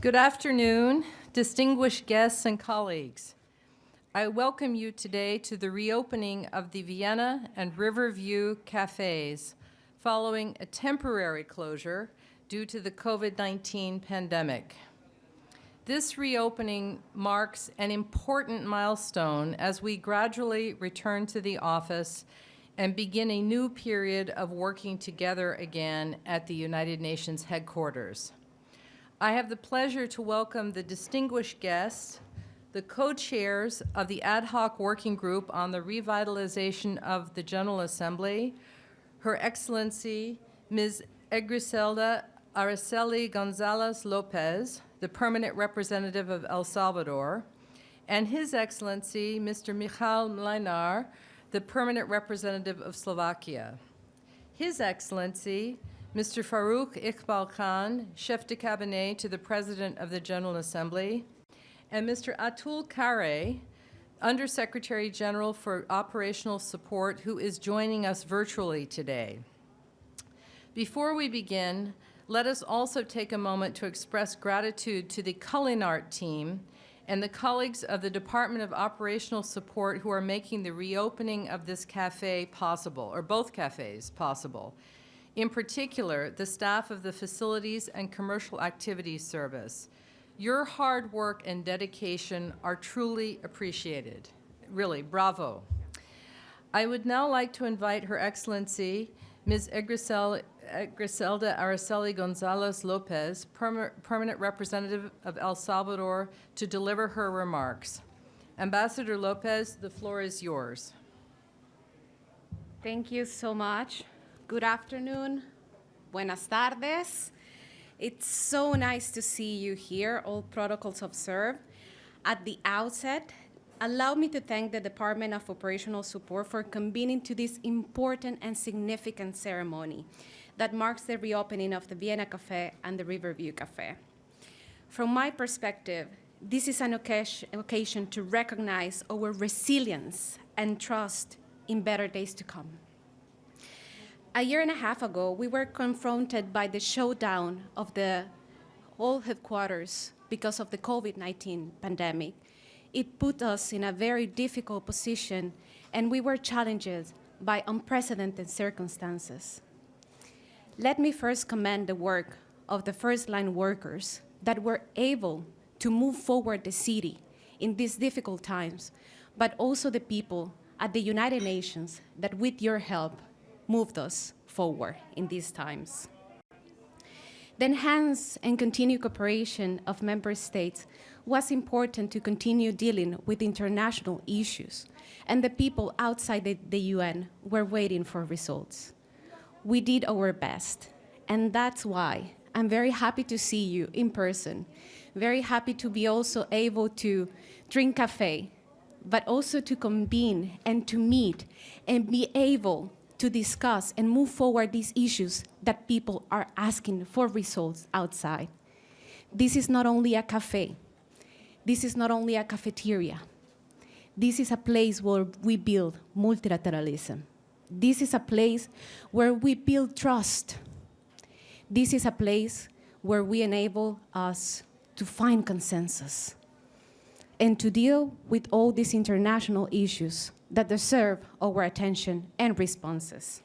Good afternoon, distinguished guests and colleagues. I welcome you today to the reopening of the Vienna and Riverview cafes following a temporary closure due to the COVID-19 pandemic. This reopening marks an important milestone as we gradually return to the office and begin a new period of working together again at the United Nations headquarters. I have the pleasure to welcome the distinguished guests, the co-chairs of the ad hoc working group on the revitalization of the General Assembly, Her Excellency Ms. Griselda Araceli Gonzalez Lopez, the permanent representative of El Salvador, and His Excellency Mr. Michal Mlynar, the permanent representative of Slovakia. His Excellency Mr. Farouk Iqbal Khan, Chef de Cabinet to the President of the General Assembly, and Mr. Atul Khare, Undersecretary General for Operational Support, who is joining us virtually today. Before we begin, let us also take a moment to express gratitude to the Culinart team and the colleagues of the Department of Operational Support who are making the reopening of this cafe possible, or both cafes possible. In particular, the staff of the Facilities and Commercial Activities Service. Your hard work and dedication are truly appreciated. Really, bravo. I would now like to invite Her Excellency, Ms. Griselda Araceli Gonzalez Lopez, Permanent Representative of El Salvador, to deliver her remarks. Ambassador Lopez, the floor is yours. Thank you so much. Good afternoon. Buenas tardes. It's so nice to see you here, all protocols observed. At the outset, allow me to thank the Department of Operational Support for convening to this important and significant ceremony that marks the reopening of the Vienna Cafe and the Riverview Cafe. From my perspective, this is an occasion to recognize our resilience and trust in better days to come. A year and a half ago, we were confronted by the shutdown of the whole headquarters because of the COVID-19 pandemic. It put us in a very difficult position, and we were challenged by unprecedented circumstances. Let me first commend the work of the first-line workers that were able to move forward the city in these difficult times, but also the people at the United Nations that, with your help, moved us forward in these times. The enhanced and continued cooperation of member states was important to continue dealing with international issues, and the people outside the UN were waiting for results. We did our best, and that's why I'm very happy to see you in person, very happy to be also able to drink cafe, but also to convene and to meet and be able to discuss and move forward these issues that people are asking for results outside. This is not only a cafe. This is not only a cafeteria. This is a place where we build multilateralism. This is a place where we build trust. This is a place where we enable us to find consensus and to deal with all these international issues that deserve our attention and responses.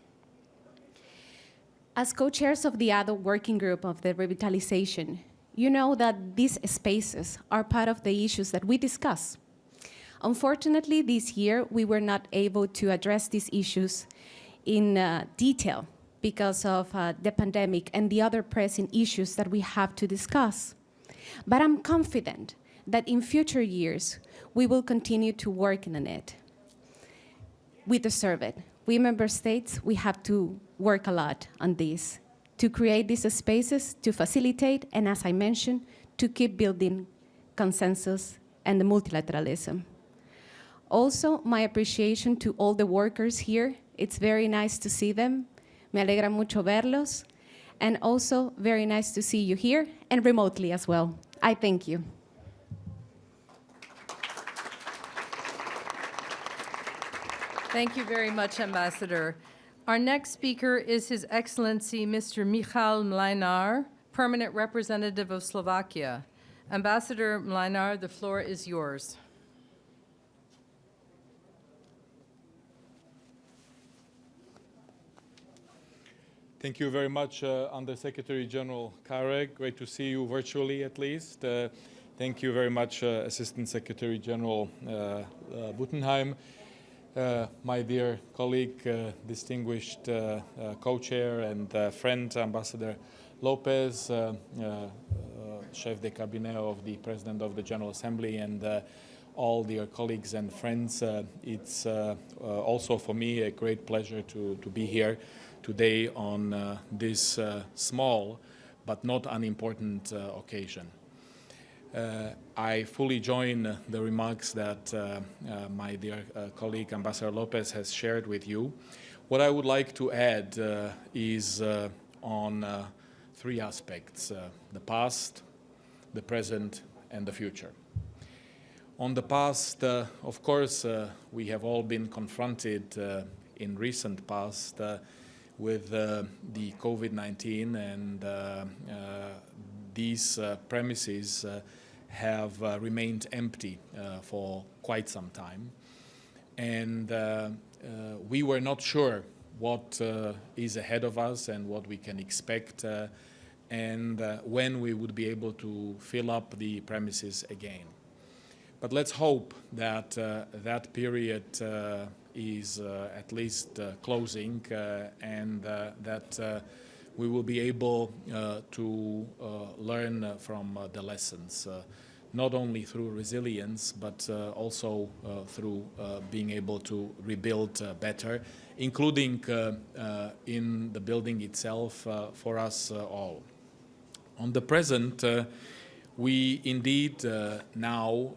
As co-chairs of the other working group of the revitalization, you know that these spaces are part of the issues that we discuss. Unfortunately, this year, we were not able to address these issues in detail because of the pandemic and the other pressing issues that we have to discuss. But I'm confident that in future years, we will continue to work on it. We deserve it. We member states, we have to work a lot on this, to create these spaces, to facilitate, and as I mentioned, to keep building consensus and the multilateralism. Also, my appreciation to all the workers here. It's very nice to see them. Me alegra mucho verlos. And also very nice to see you here and remotely as well. I thank you. Thank you very much, Ambassador. Our next speaker is His Excellency Mr. Michal Mlynar, Permanent Representative of Slovakia. Ambassador Mlinar, the floor is yours. Thank you very much, Undersecretary General Kareg. Great to see you virtually, at least. Thank you very much, Assistant Secretary General Butenheim. My dear colleague, distinguished co-chair and friend, Ambassador Lopez, Chef de Cabinet of the President of the General Assembly, and all dear colleagues and friends. It's also for me a great pleasure to be here today on this small but not unimportant occasion. I fully join the remarks that my dear colleague Ambassador Lopez has shared with you. What I would like to add is on three aspects: the past, the present, and the future. On the past, of course, we have all been confronted in recent past with the COVID-19, and these premises have remained empty for quite some time. And we were not sure what is ahead of us and what we can expect and when we would be able to fill up the premises again. But let's hope that that period is at least closing and that we will be able to learn from the lessons, not only through resilience, but also through being able to rebuild better, including in the building itself for us all. On the present, we indeed now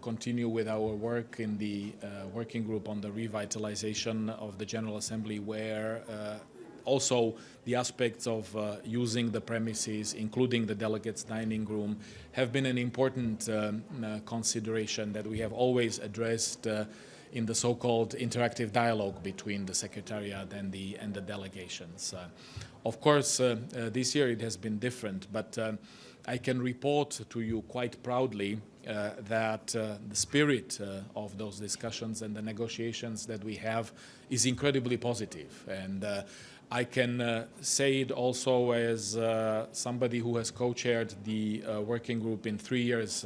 continue with our work in the working group on the revitalization of the General Assembly, where also the aspects of using the premises, including the delegates' dining room, have been an important consideration that we have always addressed in the so-called interactive dialogue between the Secretariat and the delegations. Of course, this year it has been different, but I can report to you quite proudly that the spirit of those discussions and the negotiations that we have is incredibly positive. And I can say it also as somebody who has co-chaired the working group in 3 years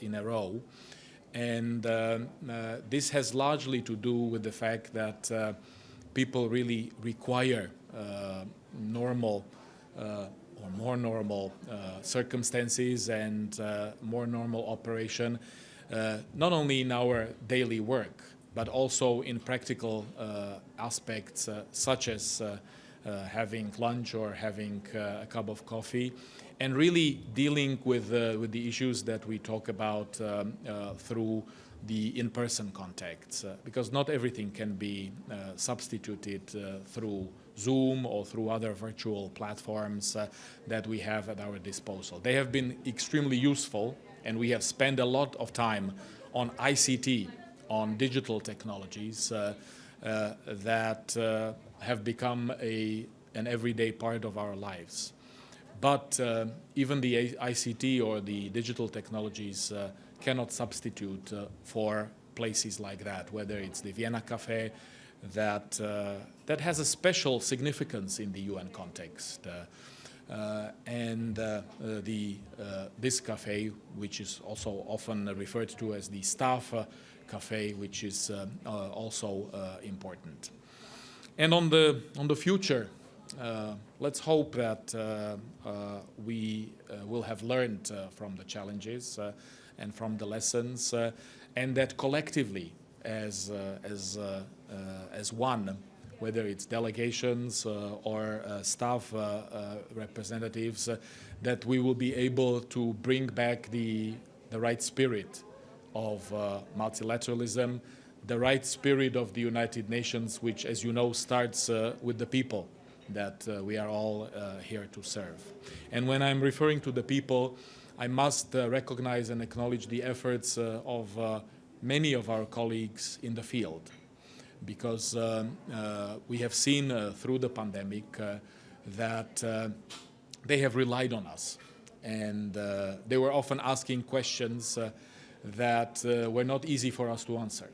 in a row. And this has largely to do with the fact that people really require normal or more normal circumstances and more normal operation, not only in our daily work, but also in practical aspects such as having lunch or having a cup of coffee, and really dealing with the issues that we talk about through the in-person contacts, because not everything can be substituted through Zoom or through other virtual platforms that we have at our disposal. They have been extremely useful, and we have spent a lot of time on ICT, on digital technologies that have become an everyday part of our lives. But even the ICT or the digital technologies cannot substitute for places like that, whether it's the Vienna Cafe that has a special significance in the UN context, and this cafe, which is also often referred to as the staff cafe, which is also important. And on the future, let's hope that we will have learned from the challenges and from the lessons, and that collectively, as one, whether it's delegations or staff representatives, that we will be able to bring back the right spirit of multilateralism, the right spirit of the United Nations, which, as you know, starts with the people that we are all here to serve. And when I'm referring to the people, I must recognize and acknowledge the efforts of many of our colleagues in the field, because we have seen through the pandemic that they have relied on us And they were often asking questions that were not easy for us to answer.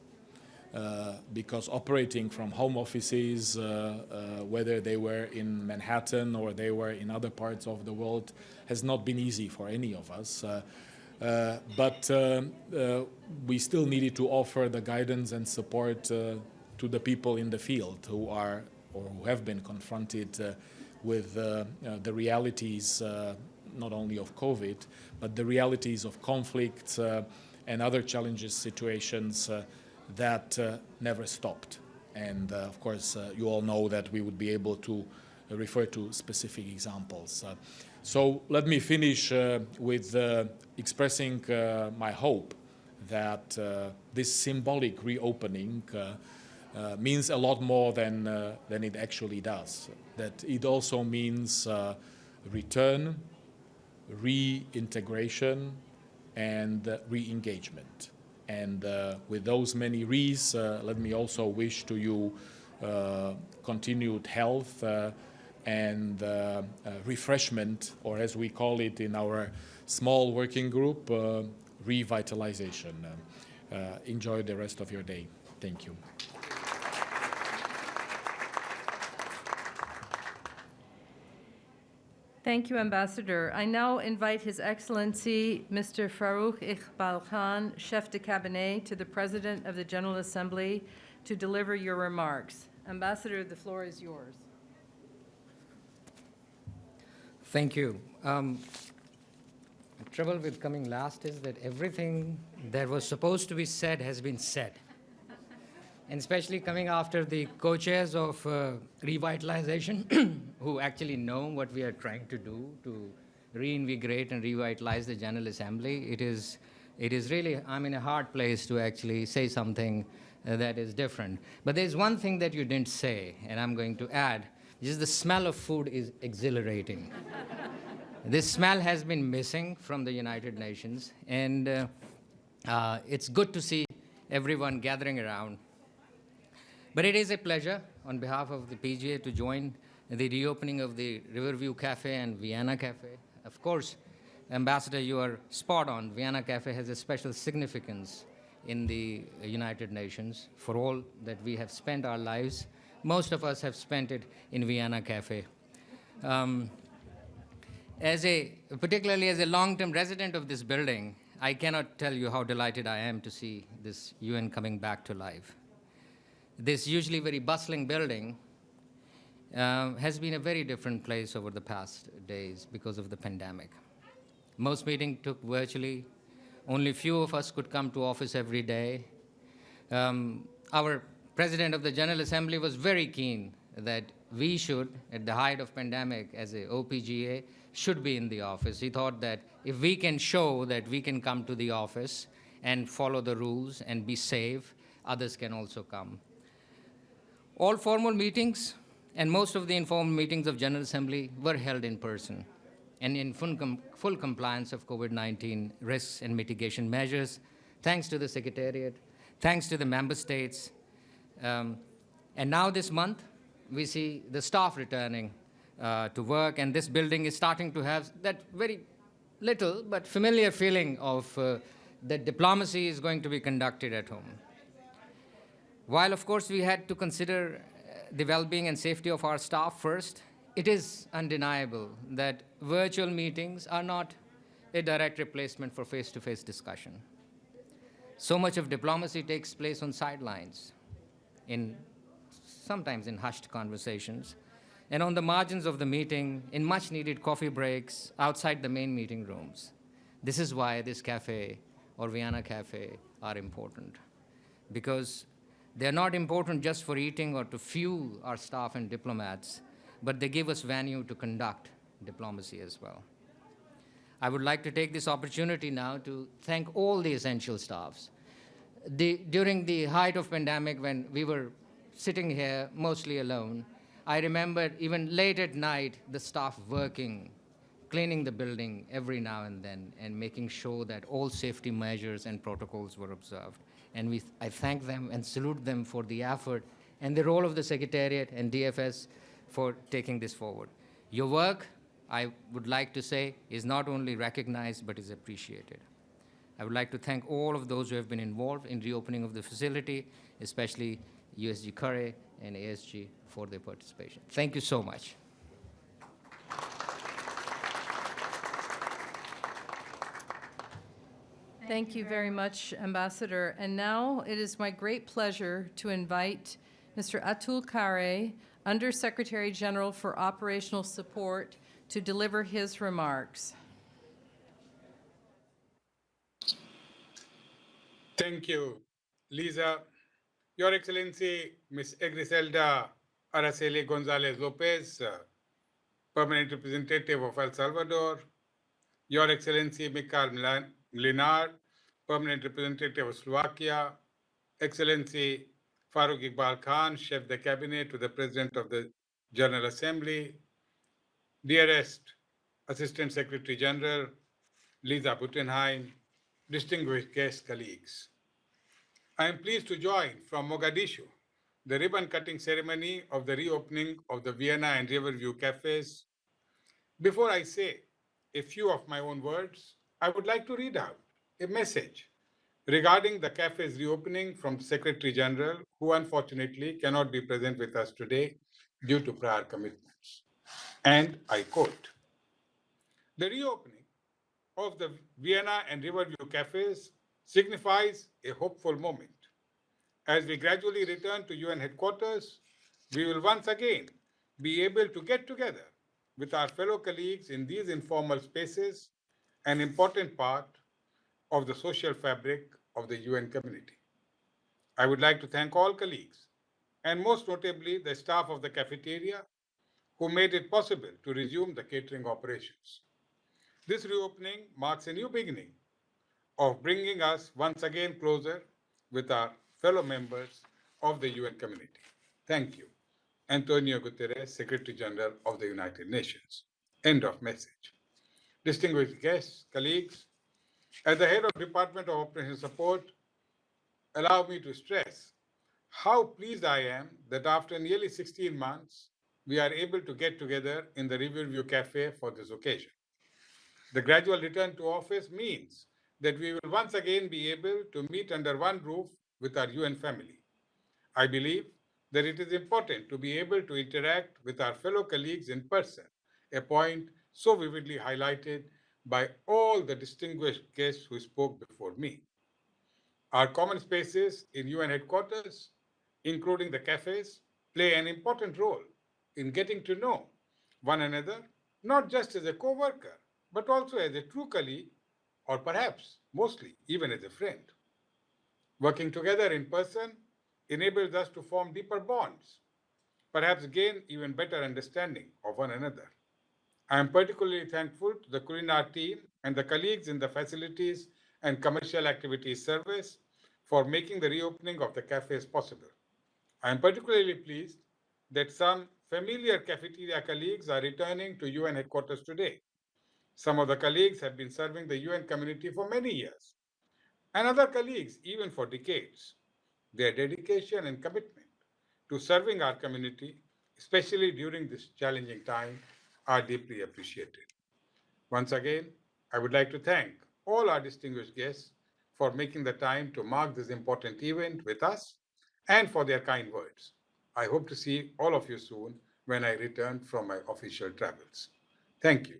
Because operating from home offices, whether they were in Manhattan or they were in other parts of the world, has not been easy for any of us. But we still needed to offer the guidance and support to the people in the field who are or who have been confronted with the realities not only of COVID, but the realities of conflicts and other challenges, situations that never stopped. And of course, you all know that we would be able to refer to specific examples. So let me finish with expressing my hope that this symbolic reopening means a lot more than it actually does. That it also means return, reintegration, and re-engagement. And with those many re's, let me also wish to you continued health and refreshment, or as we call it in our small working group, revitalization. Enjoy the rest of your day. Thank you. Thank you, Ambassador. I now invite His Excellency, Mr. Farouk Iqbal Khan, Chef de Cabinet to the President of the General Assembly, to deliver your remarks. Ambassador, the floor is yours. Thank you. The trouble with coming last is that everything that was supposed to be said has been said. And especially coming after the co-chairs of revitalization, who actually know what we are trying to do to reinvigorate and revitalize the General Assembly. It is really, I'm in a hard place to actually say something that is different. But there's one thing that you didn't say, and I'm going to add, just the smell of food is exhilarating. This smell has been missing from the United Nations, and it's good to see everyone gathering around. But it is a pleasure on behalf of the PGA to join the reopening of the Riverview Cafe and Vienna Cafe. Of course, Ambassador, you are spot on. Vienna Cafe has a special significance in the United Nations for all that we have spent our lives. Most of us have spent it in Vienna Cafe. Particularly as a long-term resident of this building, I cannot tell you how delighted I am to see this UN coming back to life. This usually very bustling building has been a very different place over the past days because of the pandemic. Most meetings took virtually. Only few of us could come to office every day. Our President of the General Assembly was very keen that we should, at the height of pandemic, as a OPGA, should be in the office. He thought that if we can show that we can come to the office and follow the rules and be safe, others can also come. All formal meetings and most of the informal meetings of General Assembly were held in person and in full compliance of COVID-19 risks and mitigation measures, thanks to the Secretariat, thanks to the member states. And now this month, we see the staff returning to work, and this building is starting to have that very little but familiar feeling of that diplomacy is going to be conducted at home. While, of course, we had to consider the well-being and safety of our staff first, it is undeniable that virtual meetings are not a direct replacement for face-to-face discussion. So much of diplomacy takes place on sidelines, sometimes in hushed conversations, and on the margins of the meeting, in much-needed coffee breaks outside the main meeting rooms. This is why this cafe or Vienna Cafe are important, because they're not important just for eating or to fuel our staff and diplomats, but they give us venue to conduct diplomacy as well. I would like to take this opportunity now to thank all the essential staffs. During the height of pandemic, when we were sitting here mostly alone, I remember even late at night, the staff working, cleaning the building every now and then, and making sure that all safety measures and protocols were observed. And I thank them and salute them for the effort and the role of the Secretariat and DFS for taking this forward. Your work I would like to say, is not only recognized but is appreciated. I would like to thank all of those who have been involved in reopening of the facility, especially USG Curry and ASG for their participation. Thank you so much. Thank you very much, Ambassador. And now it is my great pleasure to invite Mr. Atul Khare, Undersecretary General for Operational Support, to deliver his remarks. Thank you, Lisa. Your Excellency, Ms. Egriselda Araceli Gonzalez Lopez, Permanent Representative of El Salvador, Your Excellency Mikhail Mlinar, Permanent Representative of Slovakia, Excellency Farooq Iqbal Khan, Chef de Cabinet to the President of the General Assembly, dearest Assistant Secretary General Lisa Butenheim, distinguished guest colleagues. I am pleased to join from Mogadishu the ribbon-cutting ceremony of the reopening of the Vienna and Riverview cafes. Before I say a few of my own words, I would like to read out a message regarding the cafe's reopening from the Secretary General, who unfortunately cannot be present with us today due to prior commitments. And I quote, "The reopening of the Vienna and Riverview cafes signifies a hopeful moment. As we gradually return to UN headquarters, we will once again be able to get together with our fellow colleagues in these informal spaces, an important part of the social fabric of the UN community. I would like to thank all colleagues, and most notably the staff of the cafeteria, who made it possible to resume the catering operations. This reopening marks a new beginning of bringing us once again closer with our fellow members of the UN community. Thank you. Antonio Guterres, Secretary General of the United Nations. End of message. Distinguished guests, colleagues, as the head of Department of Operation Support, allow me to stress how pleased I am that after nearly 16 months, we are able to get together in the Riverview Cafe for this occasion. The gradual return to office means that we will once again be able to meet under one roof with our UN family. I believe that it is important to be able to interact with our fellow colleagues in person, a point so vividly highlighted by all the distinguished guests who spoke before me. Our common spaces in UN headquarters, including the cafes, play an important role in getting to know one another, not just as a co-worker, but also as a true colleague, or perhaps mostly even as a friend. Working together in person enables us to form deeper bonds, perhaps gain even better understanding of one another. I am particularly thankful to the Kurinar team and the colleagues in the Facilities and Commercial Activities Service for making the reopening of the cafes possible. I am particularly pleased that some familiar cafeteria colleagues are returning to UN headquarters today. Some of the colleagues have been serving the UN community for many years, and other colleagues even for decades. Their dedication and commitment to serving our community, especially during this challenging time, are deeply appreciated. Once again, I would like to thank all our distinguished guests for making the time to mark this important event with us and for their kind words. I hope to see all of you soon when I return from my official travels. Thank you.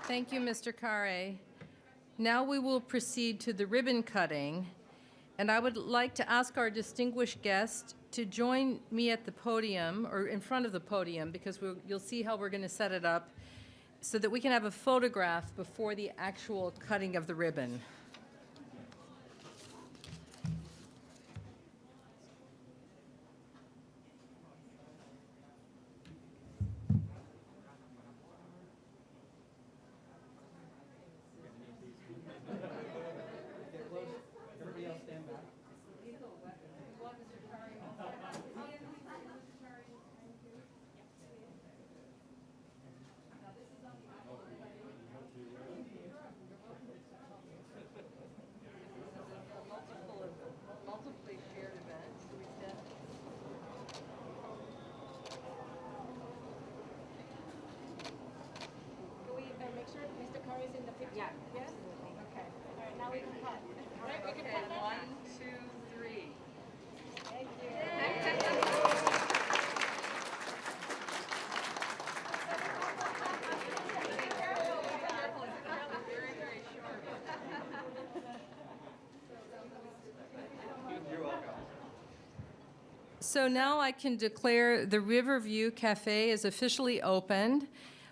Thank you, Mr. Khare. Now we will proceed to the ribbon cutting, and I would like to ask our distinguished guest to join me at the podium, or in front of the podium, because you'll see how we're going to set it up, so that we can have a photograph before the actual cutting of the ribbon. Okay, 1, 2, 3. So now I can declare the Riverview Cafe is officially opened.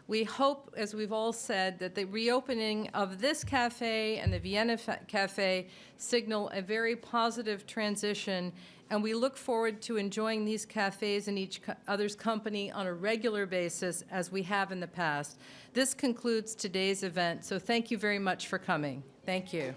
We hope, as we've all said, that the reopening of this cafe and the Vienna Cafe signal a very positive transition, and we look forward to enjoying these cafes and each other's company on a regular basis as we have in the past. This concludes today's event, so thank you very much for coming. Thank you.